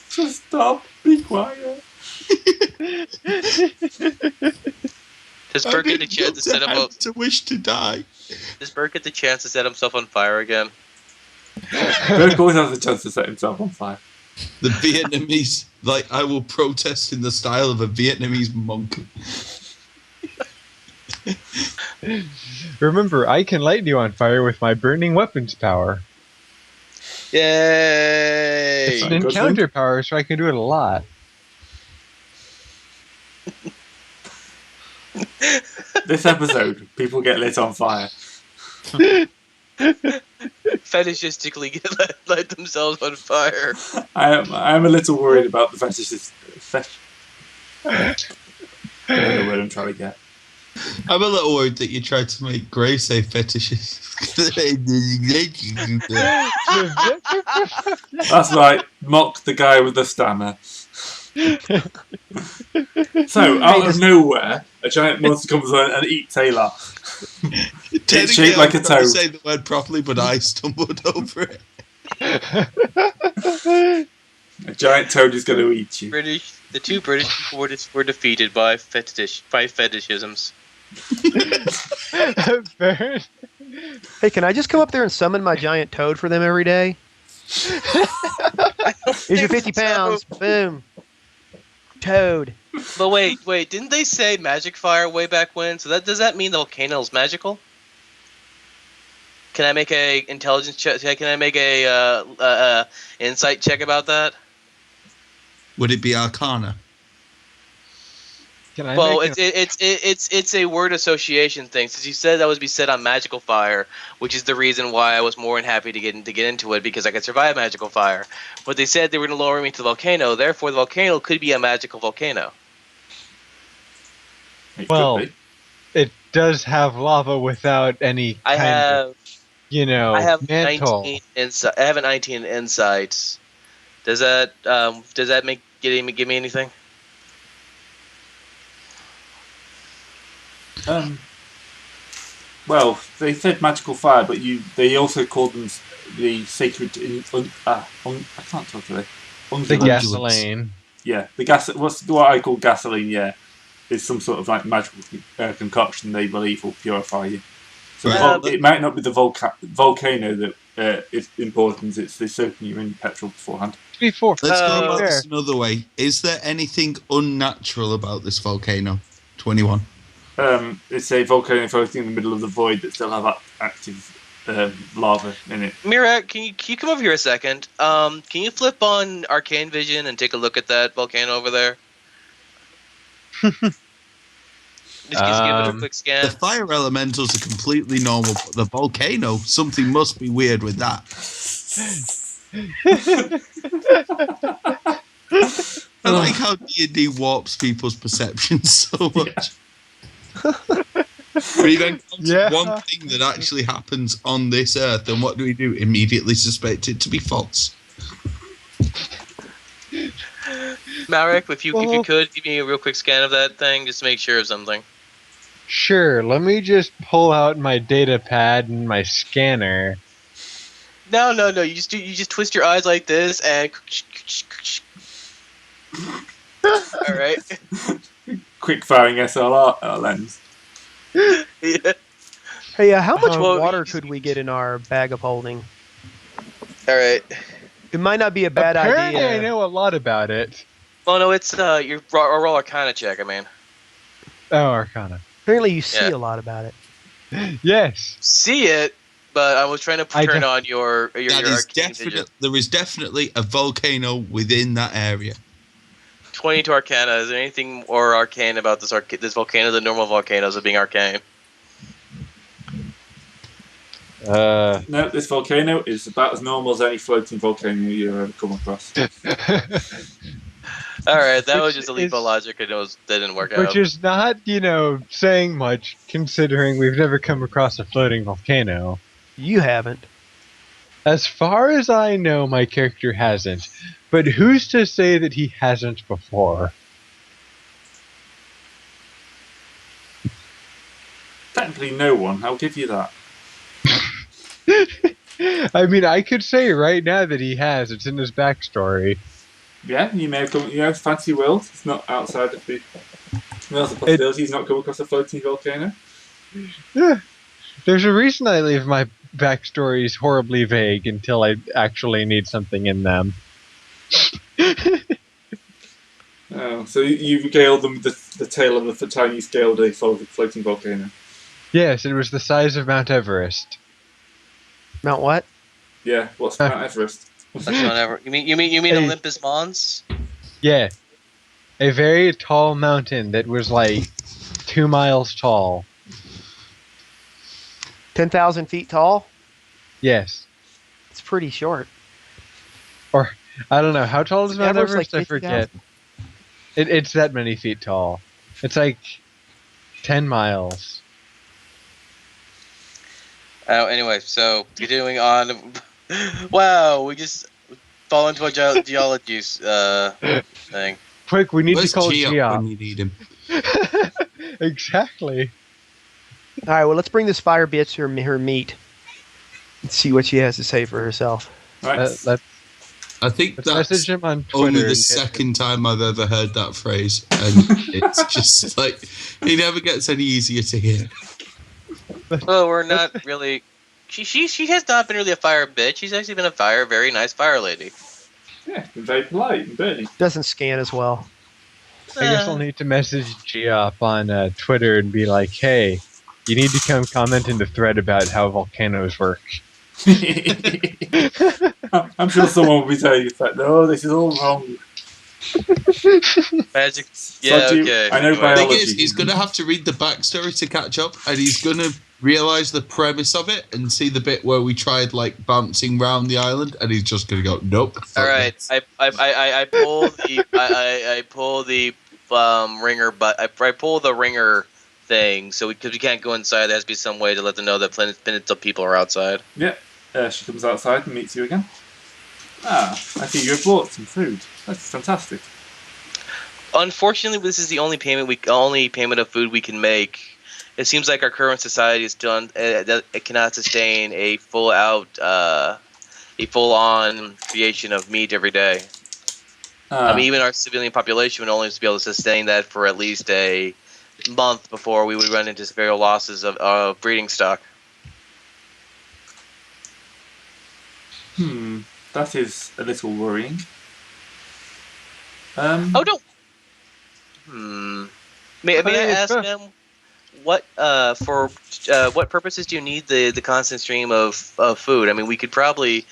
Just stop. Be quiet. Does Bert get a chance to set him up? To wish to die. Does Bert get the chance to set himself on fire again? Bert always has a chance to set himself on fire. The Vietnamese, I will protest in the style of a Vietnamese monk. Remember, I can light you on fire with my burning weapons power. Yay! It's an encounter power, so I can do it a lot. This episode, people get lit on fire. Fetishistically light themselves on fire. I am a little worried about the fetishes. I don't know what I'm trying to get. I'm a little worried that you tried to make Gray say fetishes. That's right. Mock the guy with the stammer. So, out of nowhere, a giant monster comes on and eats Taylor. It's shaped like a toad. I say the word properly, but I stumbled over it. A giant toad is going to eat you. The two British people were defeated by fetishisms. Hey, can I just come up there and summon my giant toad for them every day? Here's your 50 pounds. Boom. Toad. But wait, didn't they say magic fire way back when? So does that mean the volcano is magical? Can I make a intelligence check? Can I make a insight check about that? Would it be Arcana? Well, it's a word association thing. Since you said that was be set on magical fire, which is the reason why I was more than happy to get into it, because I could survive magical fire. But they said they were going to lower me to the volcano, therefore the volcano could be a magical volcano. Well, it does have lava without any kind of, I have mantle. 19 insight. I have a 19 insights. Does that give me anything? Well, they said magical fire, but they also called them the sacred. I can't talk today. The gasoline. Yeah, the gas. What I call gasoline? Yeah, is some sort of magical concoction they believe will purify you. So it might not be the volcano that is important. It's the soaking you in petrol beforehand. Let's go about this another way. Is there anything unnatural about this volcano? 21. It's a volcano floating in the middle of the void that still have active lava in it. Mirak, can you come over here a second? Can you flip on Arcane Vision and take a look at that volcano over there? Just give it a quick scan. The fire elementals are completely normal, but the volcano, something must be weird with that. I like how D&D warps people's perceptions so much. We then one thing that actually happens on this earth, and what do we do? Immediately suspect it to be false. Marek, if you could give me a real quick scan of that thing, just to make sure of something. Sure. Let me just pull out my data pad and my scanner. No. You just twist your eyes like this and. All right. Quick firing SLR lens. Yeah. Hey, how much water could we get in our bag of holding? All right. It might not be a bad Apparently idea. I know a lot about it. Oh no, it's your roll Arcana check. I mean. Oh, Arcana. Apparently you see a lot about it. Yes. See it, but I was trying to turn on your Arcane Vision. There is definitely a volcano within that area. 20 to Arcana. Is there anything more arcane about this volcano than normal volcanoes of being arcane? No, this volcano is about as normal as any floating volcano you've ever come across. Alright, that was just a leap of logic. That didn't work out. Which is not, saying much, considering we've never come across a floating volcano. You haven't. As far as I know, my character hasn't. But who's to say that he hasn't before? Technically no one, I'll give you that. I mean, I could say right now that he has. It's in his backstory. Yeah, you may have come. Fancy world. It's not outside of the. There's a possibility he's not come across a floating volcano. Yeah. There's a reason I leave my backstories horribly vague until I actually need something in them. Oh, so you regaled them with the tale of the time you scaled a floating volcano. Yes, it was the size of Mount Everest. Mount what? Yeah, what's Mount Everest? That's not ever. You mean Olympus Mons? Yeah. A very tall mountain that was like 2 miles tall. 10,000 feet tall? Yes. It's pretty short. Or, I don't know, how tall is Mount Everest? Like I forget. It's that many feet tall. It's like 10 miles. Oh, anyway, so continuing on. Wow, we just fall into a geology thing. Quick, we need Where's to call Geop when Geop. you need him? Exactly. All right, well, let's bring this fire bitch her meat and see what she has to say for herself. Right. I think let's that's message him on Twitter. only the second time I've ever heard that phrase, and it's just like it never gets any easier to hear. Well, we're not really. She has not been really a fire bitch. She's actually been a very nice fire lady. Yeah, been very polite and Bernie. Doesn't scan as well. I guess I'll need to message Geop on Twitter and be like, hey, you need to come comment in the thread about how volcanoes work. I'm sure someone will be telling you that, no, this is all wrong. Magic. Yeah, okay. I know Anyway. biology. The thing is, he's going to have to read the backstory to catch up, and he's going to realise the premise of it and see the bit where we tried like bouncing round the island, and he's just going to go, nope. All right, I pull the ringer, but I pull the ringer thing, so because we can't go inside, there has to be some way to let them know that plenty of people are outside. Yeah, she comes outside and meets you again. Ah, I see you have brought some food. That's fantastic. Unfortunately, this is the only payment of food we can make. It seems like our current society is still it cannot sustain a full-on creation of meat every day. I mean, even our civilian population would only be able to sustain that for at least a month before we would run into severe losses of breeding stock. That is a little worrying. Oh, no. May I ask, ma'am, what purposes do you need the constant stream of food? I mean, we could probably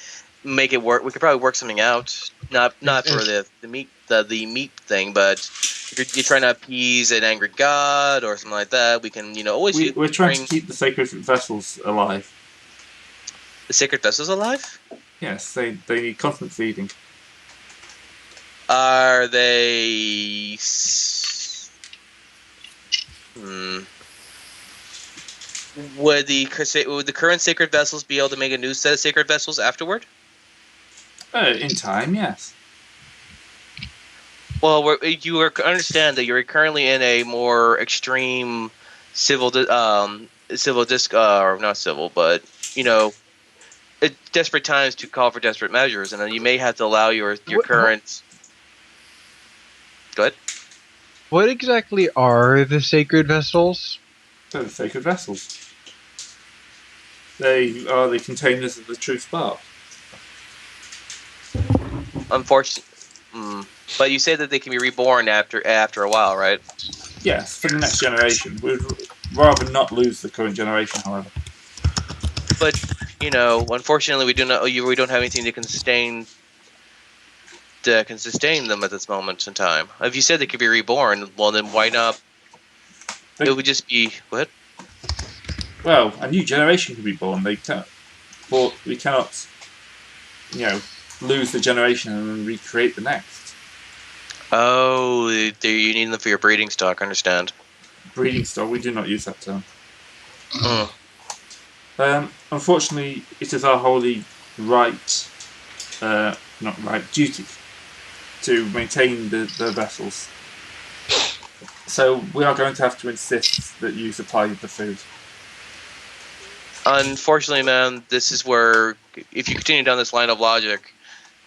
make it work. We could probably work something out. Not for the meat meat thing, but if you're trying to appease an angry god or something like that, we can always. We're trying to keep the sacred vessels alive. The sacred vessels alive? Yes, they need constant feeding. Are they? Would the current sacred vessels be able to make a new set of sacred vessels afterward? In time, yes. Well, you understand that you're currently in a more extreme desperate times to call for desperate measures, and then you may have to allow your current. Go ahead. What exactly are the sacred vessels? They're the sacred vessels. They are the containers of the true spark. Unfortunately, but you say that they can be reborn after a while, right? Yes, for the next generation. We'd rather not lose the current generation, however. But unfortunately, we don't have anything that can sustain them at this moment in time. If you said they could be reborn, well, then why not? It would just be what? Well, a new generation can be born. We cannot, lose the generation and then recreate the next. Oh, you need them for your breeding stock. I understand. Breeding stock? We do not use that term. Unfortunately, it is our holy duty to maintain the vessels. So we are going to have to insist that you supply the food. Unfortunately, man, this is where, if you continue down this line of logic,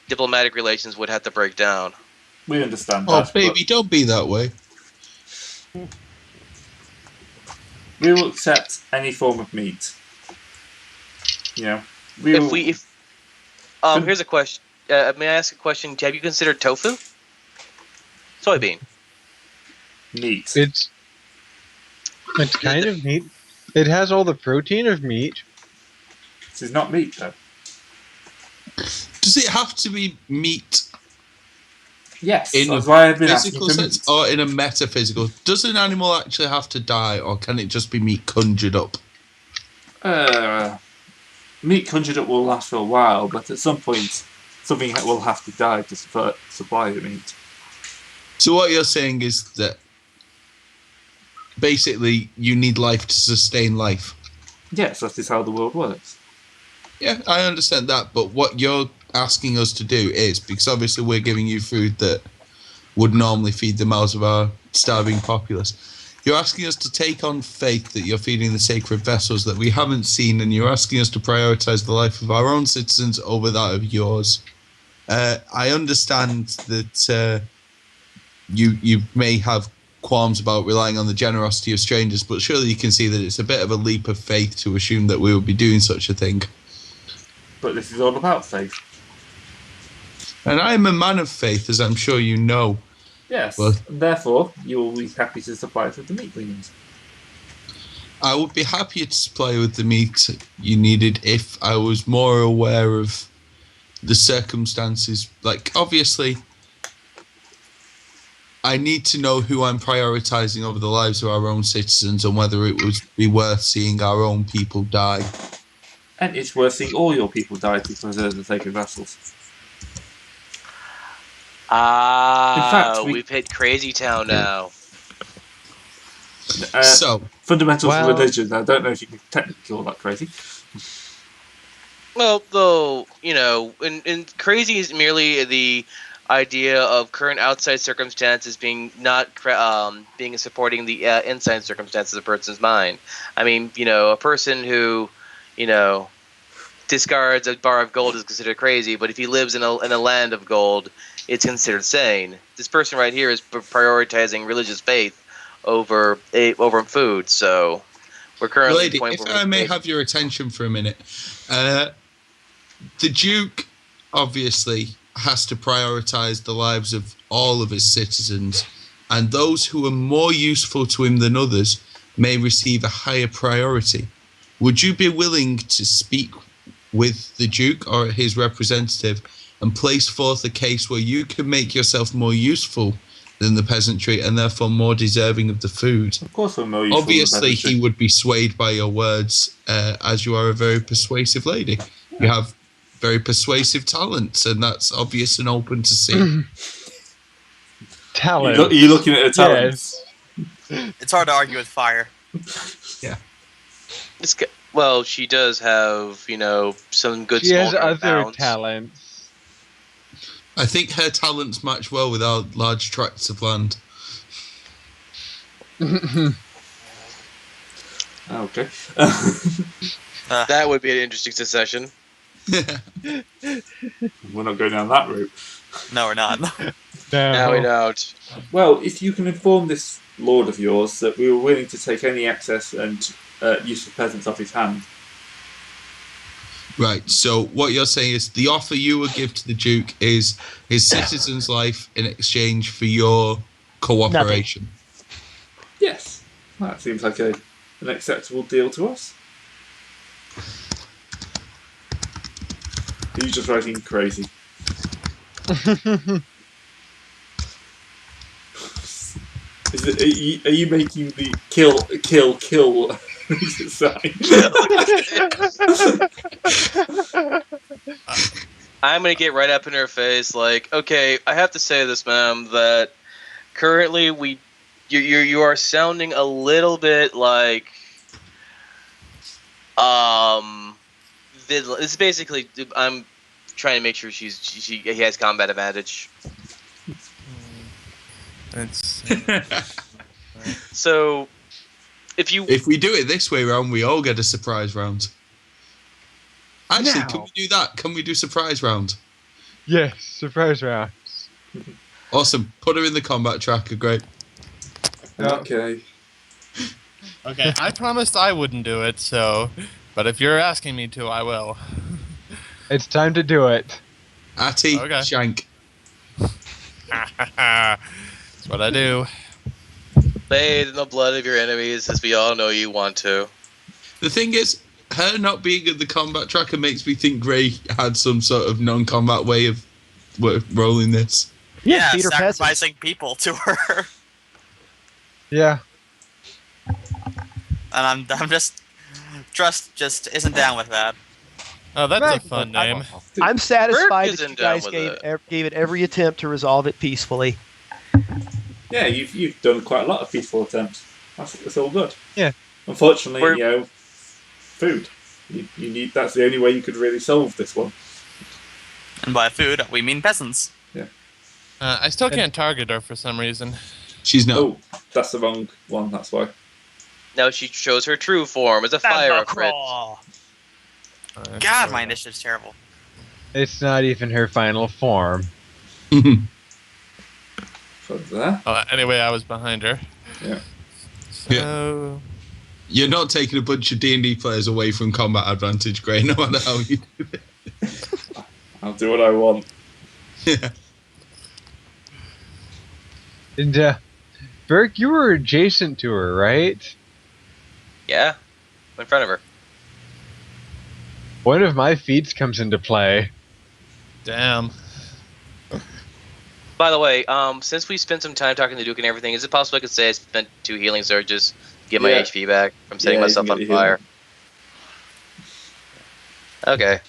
diplomatic relations would have to break down. We understand Oh, that. baby, don't be that way. We will accept any form of meat. You know, Here's a question. May I ask a question? Have you considered tofu? Soybean. meat. It's kind of meat. It has all the protein of meat. This is not meat, though. Does it have to be meat Yes, in a that's why I've been asking physical for sense meat. or in a metaphysical? Does an animal actually have to die, or can it just be meat conjured up? Meat conjured up will last for a while, but at some point, something will have to die to supply the meat. So what you're saying is that basically you need life to sustain life. Yes, that is how the world works. Yeah, I understand that, but what you're asking us to do is, because obviously we're giving you food that would normally feed the mouths of our starving populace, you're asking us to take on faith that you're feeding the sacred vessels that we haven't seen, and you're asking us to prioritize the life of our own citizens over that of yours. I understand that you may have qualms about relying on the generosity of strangers, but surely you can see that it's a bit of a leap of faith to assume that we would be doing such a thing. But this is all about faith. And I am a man of faith, as I'm sure you know. Yes, Well, and therefore you will be happy to supply us with the meat we need. I would be happier to supply you with the meat you needed if I was more aware of the circumstances. Like, obviously, I need to know who I'm prioritizing over the lives of our own citizens and whether it would be worth seeing our own people die. And it's worth seeing all your people die to preserve the sacred vessels. We've hit Crazy Town now. So, fundamentals of religion. I don't know if you can technically call that crazy. Well, though, and crazy is merely the idea of current outside circumstances being supporting the inside circumstances of a person's mind. I mean, a person who, discards a bar of gold is considered crazy, but if he lives in a land of gold, it's considered sane. This person right here is prioritizing religious faith over food, so we're currently lady, if I may have your attention for a minute. The Duke obviously has to prioritize the lives of all of his citizens, and those who are more useful to him than others may receive a higher priority. Would you be willing to speak with the Duke or his representative and place forth a case where you can make yourself more useful than the peasantry and therefore more deserving of the food? Of course we're more useful. Obviously, he would be swayed by your words, as you are a very persuasive lady. You have very persuasive talents, and that's obvious and open to see. Talent. Are you looking at her talents? Yes. It's hard to argue with fire. Yeah. Well, she does have, some good. She has other talents. talents. I think her talents match well with our large tracts of land. Okay. That would be an interesting secession. We're not going down that route. No, we're not. No, we don't. Well, if you can inform this lord of yours that we were willing to take any excess and useful peasants off his hand. Right, so what you're saying is the offer you would give to the Duke is his citizen's life in exchange for your cooperation. Nothing. Yes, that seems like an acceptable deal to us. Are you just writing crazy? Are you making the kill sign? I'm gonna get right up in her face, like, okay, I have to say this, ma'am, that currently you are sounding a little bit like, it's basically, I'm trying to make sure he has combat advantage. So, if we do it this way round, we all get a surprise round. Actually, Now. can we do that? Can we do surprise round? Yes, surprise round. Awesome. Put her in the combat tracker. Great. Yeah. Okay. Okay, I promised I wouldn't do it, so... But if you're asking me to, I will. It's time to do it. Atty, Okay. shank. That's what I do. Bathe in the blood of your enemies, as we all know you want to. The thing is, her not being in the combat tracker makes me think Gray had some sort of non-combat way of rolling this. Yeah, Peter sacrificing people to her. Yeah. And I'm just isn't down with that. Oh, that's Right. a fun name. I'm satisfied Burke that you isn't down guys with gave it every attempt to resolve it peacefully. Yeah, you've done quite a lot of peaceful attempts. That's all good. Yeah. Unfortunately, food. You need. That's the only way you could really solve this one. And by food, we mean peasants. I still can't target her for some reason. She's not. Oh, that's the wrong one. That's why. Now she shows her true form as a fire crit. God, my initiative's terrible. It's not even her final form. So there. Anyway, I was behind her. Yeah. So... You're not taking a bunch of D&D players away from combat advantage, Gray, no matter how you do it. I'll do what I want. Yeah. And, Burke, you were adjacent to her, right? Yeah, in front of her. One of my feats comes into play. Damn. By the way, since we spent some time talking to Duke and everything, is it possible I could say I spent 2 healing surges to get my Yeah. HP back from setting Yeah, you myself can on get the fire? Okay.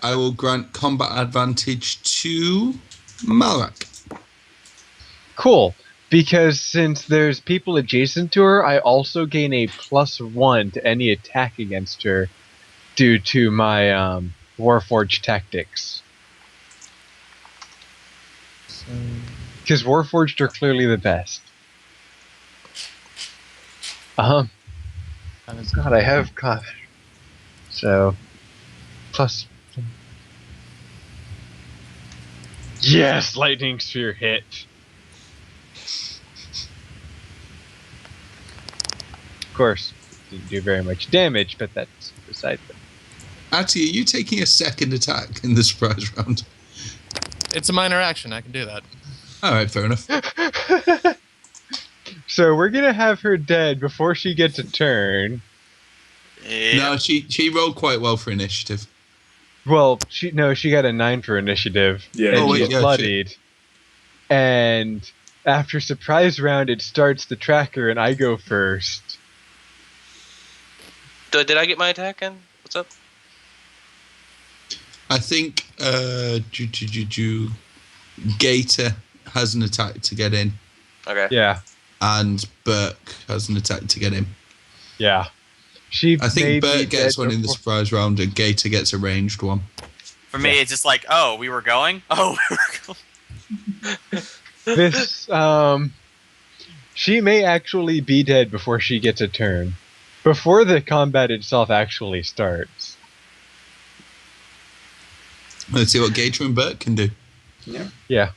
I will grant combat advantage to Malrak. Cool. Because since there's people adjacent to her, I also gain a +1 to any attack against her due to my Warforged tactics. Because Warforged are clearly the best. God, I have got... So... Plus... Yes! Lightning Sphere hit! Of course, didn't do very much damage, but that's beside the... Atty, are you taking a second attack in the surprise round? It's a minor action, I can do that. Alright, fair enough. So we're gonna have her dead before she gets a turn. Yeah. No, she rolled quite well for initiative. Well, she got a 9 for initiative. Yeah. And Oh, wait, she's yeah, bloodied. And after surprise round, it starts the tracker, and I go first. Did I get my attack in? What's up? I think Gator has an attack to get in, Okay. Yeah, and Burke has an attack to get in. yeah. She. I may think be Burke gets dead one in the before- surprise round, and Gator gets a ranged one. For me, it's just like, oh, we were going? Oh, we were going. This. She may actually be dead before she gets a turn, before the combat itself actually starts. Let's see what Gator and Burke can do. Yeah. Yeah.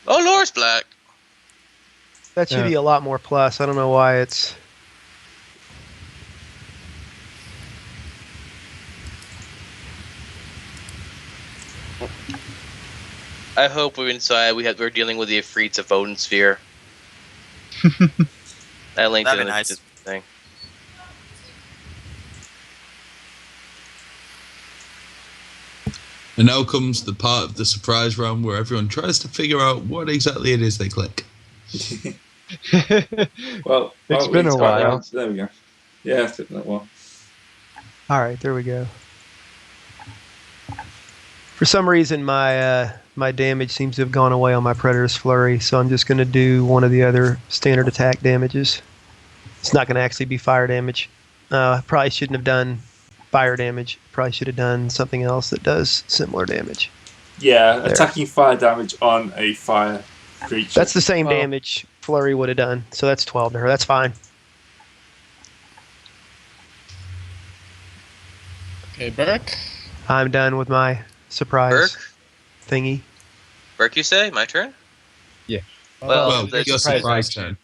Oh, Loris Black. That should Yeah. be a lot more plus. I don't know why it's... I hope we're inside. We're dealing with the Ifrits of Odin Sphere. I linked That'd it be in nice. the thing. And now comes the part of the surprise round where everyone tries to figure out what exactly it is they click. Well, It's been a while. There we go. Yeah, it's been a while. Alright, there we go. For some reason, my damage seems to have gone away on my Predator's Flurry, so I'm just going to do one of the other standard attack damages. It's not going to actually be fire damage. Probably shouldn't have done fire damage. Probably should have done something else that does similar damage. Yeah, There. attacking fire damage on a fire creature. That's the same Well- damage Flurry would have done, so that's 12 to her. That's fine. Okay, Burke. I'm done with my surprise Burke? thingy. Burke, you say? My turn? Well, that's your surprise surprise action. turn.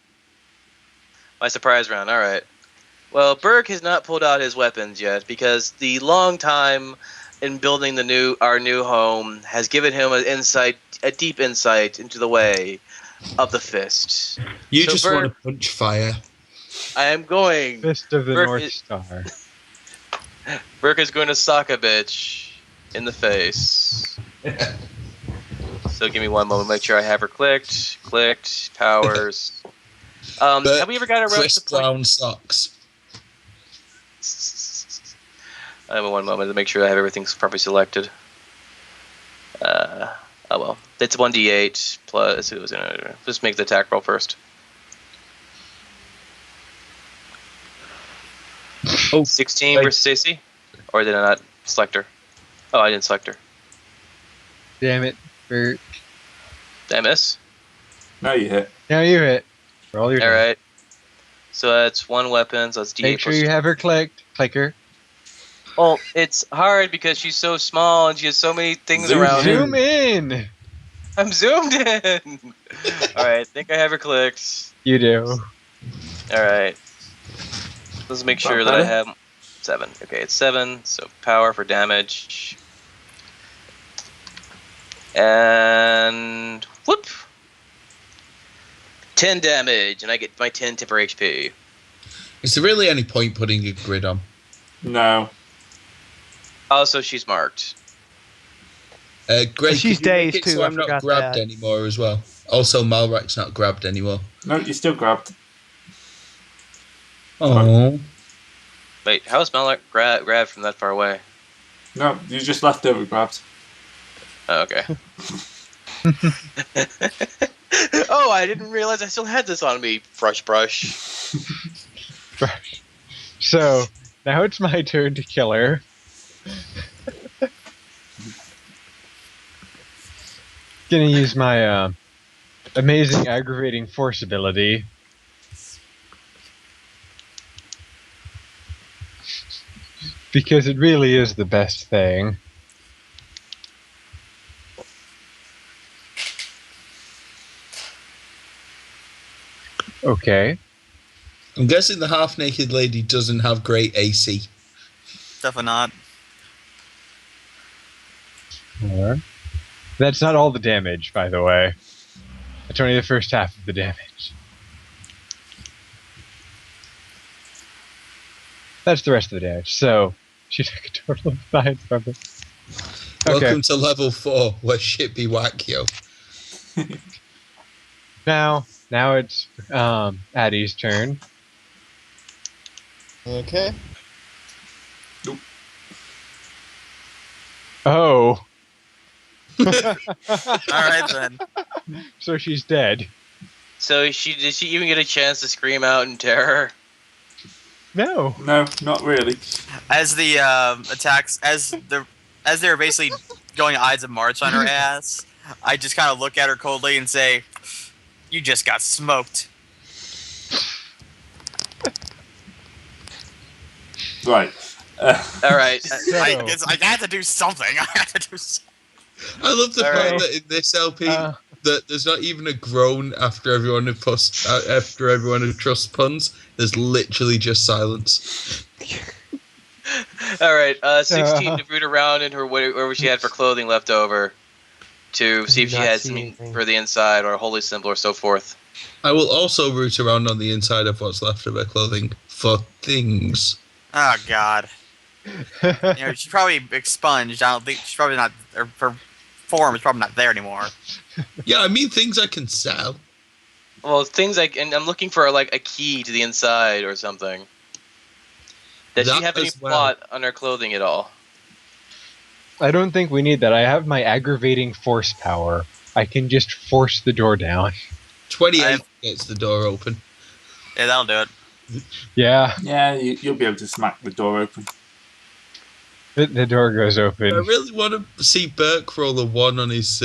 My surprise round. All right. Well, Burke has not pulled out his weapons yet because the long time in building our new home has given him a deep insight into the way of the fist. You So just want to punch fire. I am going. Fist of the Burke North is- Star. Burke is going to sock a bitch in the face. So give me one moment. Make sure I have her clicked. Clicked. Powers. Have we ever got around Chris to play? Brown socks. I have one moment to make sure I have everything properly selected. Oh well. It's 1d8 plus. Just make the attack roll first. Oh, 16 versus Stacy? Or did I not select her? Oh, I didn't select her. Damn it, Bert. Did I miss? No, you hit. Now you hit. Roll your Alright. So that's one weapon, so that's d8 Make sure plus you have her clicked. Click her. Well, it's hard because she's so small and she has so many things Zoom around her. Zoom in. I'm zoomed in! Alright, I think I have her clicked. You do. Alright. Let's make sure that I have 7. Okay, it's 7, so power for damage. And whoop! 10 damage, and I get my 10 temporary HP. is there really any point putting a grid on? No. Also, she's marked. Greg, She's could you make dazed it too, so I I'm not forgot grabbed that. anymore as well. Also, Malrak's not grabbed anymore. No, you still grabbed. Oh. Wait, how is Malak grabbed from that far away? No, you just left over grabbed. Oh, okay. Oh, I didn't realize I still had this on me. Brush. So, now it's my turn to kill her. Gonna use my amazing aggravating force ability. Because it really is the best thing. Okay. I'm guessing the half-naked lady doesn't have great AC. Definitely not. Alright. That's not all the damage, by the way. That's only the first half of the damage. That's the rest of the damage. So, she took a total of 9 from it. Okay. Welcome to level 4, where shit be whack, yo. Now it's Addie's turn. Okay. Oh. Alright then. So she's dead. So did she even get a chance to scream out in terror? No. No, not really. As the attacks, as they're basically going Ides of March on her ass, I just kind of look at her coldly and say, "You just got smoked." Right. Alright. I had to do something. I had to do something. I love the All fact right. that in this LP, that there's not even a groan after everyone who trusts puns. There's literally just silence. Alright, 16 to root around in her whatever she had for clothing left over to see if she Not had see something anything. for the inside or a holy symbol or so forth. I will also root around on the inside of what's left of her clothing for things. Oh God. She's probably expunged. I don't think she's probably not. Her form is probably not there anymore. Yeah, I mean things I can sell. Well, things like, and I'm looking for like a key to the inside or something. Does she That have any as well. plot on her clothing at all? I don't think we need that. I have my aggravating force power. I can just force the door down. 28 gets the door open. Yeah, that'll do it. Yeah, Yeah, you'll be able to smack the door open. the door goes I open. really want to see Burke roll a 1 on his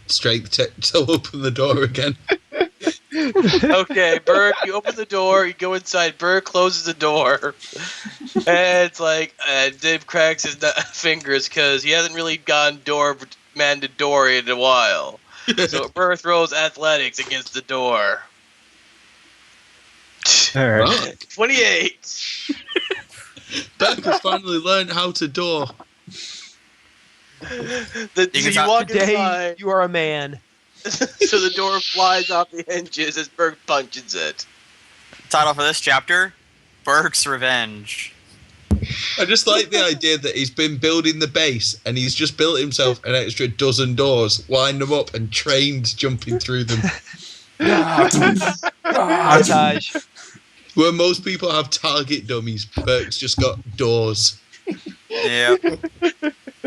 strength check to open the door again. Okay, Burke, you open the door, you go inside. Burke closes the door, and it's like Dave cracks his fingers because he hasn't really gone man to door in a while. So Burke throws athletics against the door. All right. 28. Burke has finally learned how to door. So you walk Today, inside. you are a man. So the door flies off the hinges as Burke punches it. Title for this chapter: Burke's Revenge. I just like the idea that he's been building the base and he's just built himself an extra dozen doors, lined them up, and trained jumping through them. Sabotage. Where most people have target dummies, Burke's just got doors. Yeah.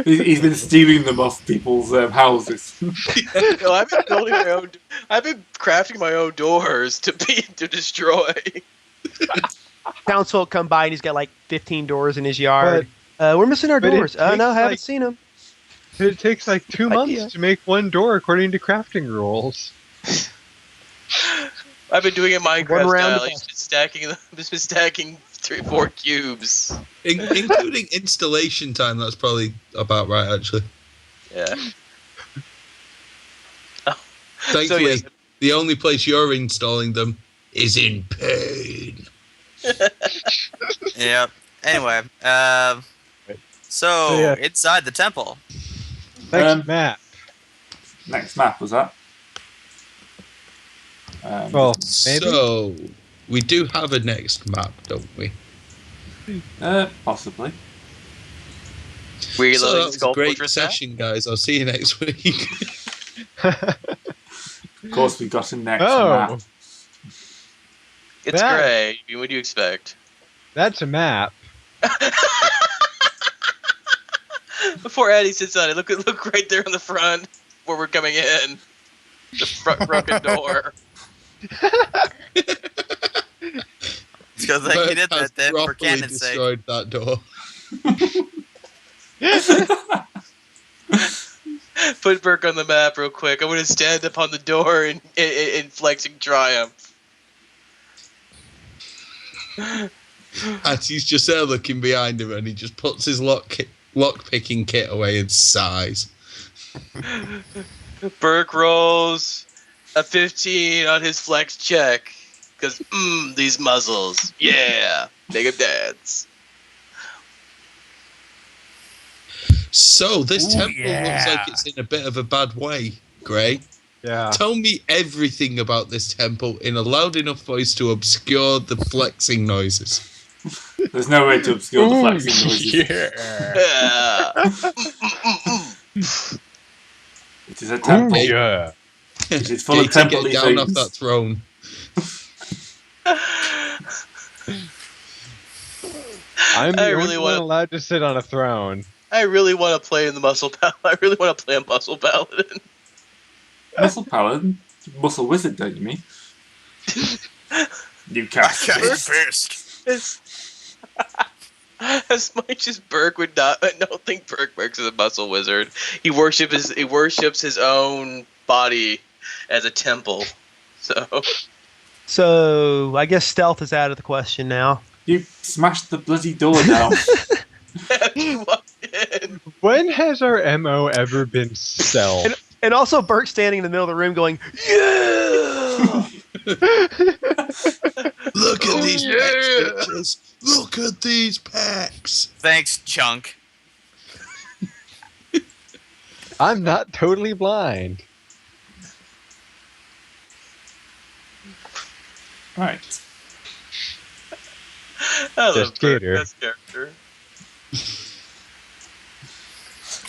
He's been stealing them off people's houses. No, I've been building my own. I've been crafting my own doors to destroy. Council come by and he's got like 15 doors in his yard. We're missing our doors. Oh no, I haven't seen them. It takes like 2 months Idea. to make one door according to crafting rules. I've been doing it Minecraft One round style. Just been stacking 3-4 cubes. Including installation time, that's probably about right, actually. Yeah. Thankfully, yes. the only place you're installing them is in pain. Yeah. Anyway, so yeah. inside the temple. Next map. Next map, was that? Well, maybe. So, we do have a next map, don't we? Possibly. Reloading So that was a Skull great Fortress now? session, guys. I'll see you next week. Of course, we got a next Oh. map. It's That- great. What do you expect? That's a map. Before Eddie sits on it, look right there in the front where we're coming in. The front broken door. Because I Burke did has that then for properly canon's sake. destroyed that door. Put Burke on the map real quick. I'm gonna stand up on the door in flexing triumph. And he's just there looking behind him, and he just puts his lock picking kit away and sighs. Burke rolls a 15 on his flex check. Because, these muzzles. Yeah. Make him dance. So, this temple looks like it's in a bit of a bad way, Gray. Yeah. Tell me everything about this temple in a loud enough voice to obscure the flexing noises. There's no way to obscure the flexing noises. Yeah. Yeah. It is a temple. Yeah. It is full of Get temple-y down off things. that throne. I'm the I only really one wanna- allowed to sit on a throne. I really want to play in the muscle paladin. I really want to play a muscle paladin. Muscle Paladin? Muscle Wizard, don't you mean? You cast. As much as Burke would not, I don't think Burke works as a muscle wizard. He worships his own body as a temple. So I guess stealth is out of the question now. You smashed the bloody door down. He walked in. When has our MO ever been stealth? And also Burke standing in the middle of the room going, yeah! Look at these yeah. pecs, bitches. Look at these pecs. Thanks, Chunk. I'm not totally blind. Right. I love Just Burke, Gator. best character.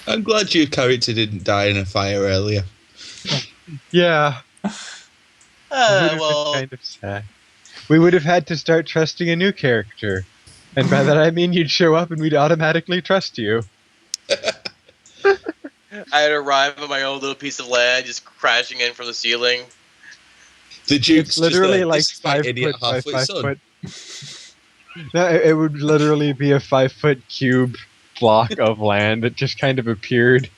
I'm glad your character didn't die in a fire earlier. Yeah. It would have been Well, kind of sad. We would have had to start trusting a new character. And by that I mean you'd show up and we'd automatically trust you. I had arrived on my own little piece of land, just crashing in from the ceiling. The Duke's It's literally just like this is my 5 idiot foot by half-wit 5 son. foot. No, it would literally be a 5 foot cube block of land that just kind of appeared.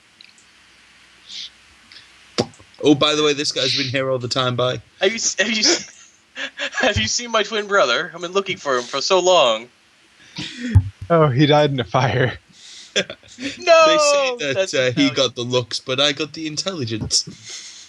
Oh, by the way, this guy's been here all the time. Bye. Have you seen my twin brother? I've been looking for him for so long. Oh, he died in a fire. No. They say that That's he got the looks, but I got the intelligence.